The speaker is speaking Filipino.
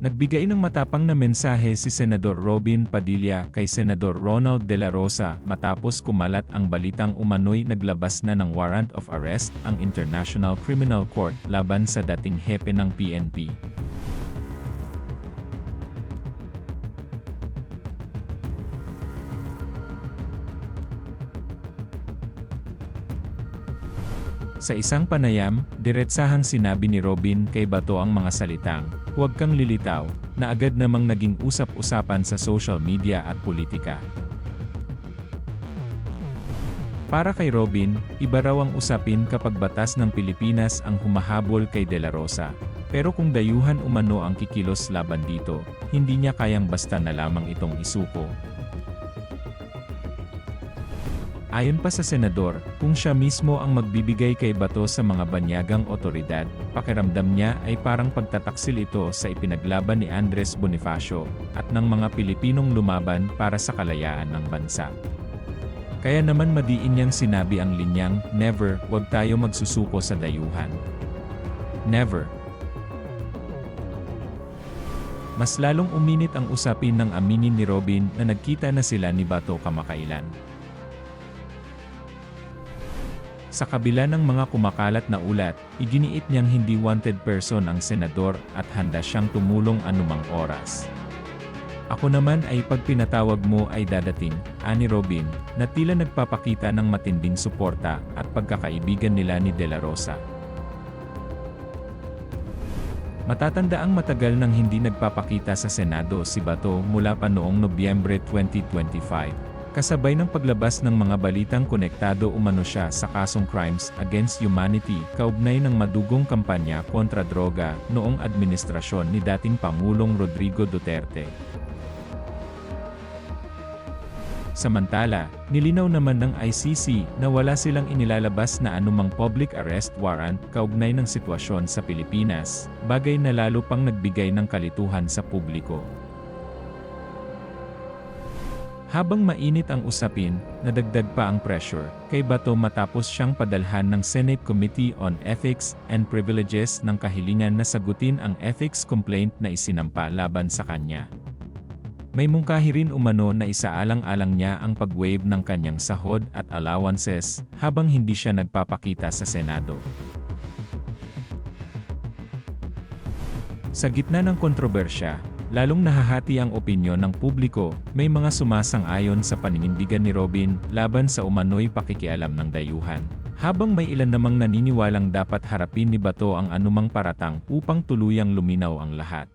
Nagbigay ng matapang na mensahe si Senador Robin Padilla kay Senador Ronald De La Rosa matapos kumalat ang balitang umano'y naglabas na ng warrant of arrest ang International Criminal Court laban sa dating hepe ng PNP. Sa isang panayam, diretsahang sinabi ni Robin kay Bato ang mga salitang, "Huwag kang lilitaw," na agad namang naging usap-usapan sa social media at politika. Para kay Robin, iba raw ang usapin kapag batas ng Pilipinas ang humahabol kay De La Rosa. Pero kung dayuhan umano ang kikilos laban dito, hindi niya kayang basta na lamang itong isuko. Ayon pa sa senador, kung siya mismo ang magbibigay kay Bato sa mga banyagang otoridad, pakiramdam niya ay parang pagtataksil ito sa ipinaglaban ni Andres Bonifacio at ng mga Pilipinong lumaban para sa kalayaan ng bansa. Kaya naman madiin niyang sinabi ang linyang, "Never, wag tayo magsusuko sa dayuhan. Never." Mas lalong uminit ang usapin ng aminin ni Robin na nagkita na sila ni Bato kamakailan. Sa kabila ng mga kumakalat na ulat, iginiit niyang hindi wanted person ang senador at handa siyang tumulong anumang oras. "Ako naman ay pag pinatawag mo ay dadating," ani Robin, na tila nagpapakita ng matinding suporta at pagkakaibigan nila ni De La Rosa. Matatandaang matagal nang hindi nagpapakita sa Senado si Bato mula pa noong Nobyembre 2025. Kasabay ng paglabas ng mga balitang konektado umano siya sa kasong Crimes Against Humanity kaugnay ng madugong kampanya kontra droga noong administrasyon ni dating Pangulong Rodrigo Duterte. Samantala, nilinaw naman ng ICC na wala silang inilalabas na anumang public arrest warrant kaugnay ng sitwasyon sa Pilipinas, bagay na lalo pang nagbigay ng kalituhan sa publiko. Habang mainit ang usapin, nadagdag pa ang pressure kay Bato matapos siyang padalhan ng Senate Committee on Ethics and Privileges ng kahilingan na sagutin ang ethics complaint na isinampa laban sa kanya. May mungkahi rin umano na isaalang-alang niya ang pag-waive ng kanyang sahod at allowances habang hindi siya nagpapakita sa Senado. Sa gitna ng kontrobersya, lalong nahahati ang opinyon ng publiko, may mga sumasang-ayon sa paninindigan ni Robin laban sa umano'y pakikialam ng dayuhan. Habang may ilan namang naniniwalang dapat harapin ni Bato ang anumang paratang upang tuluyang luminaw ang lahat.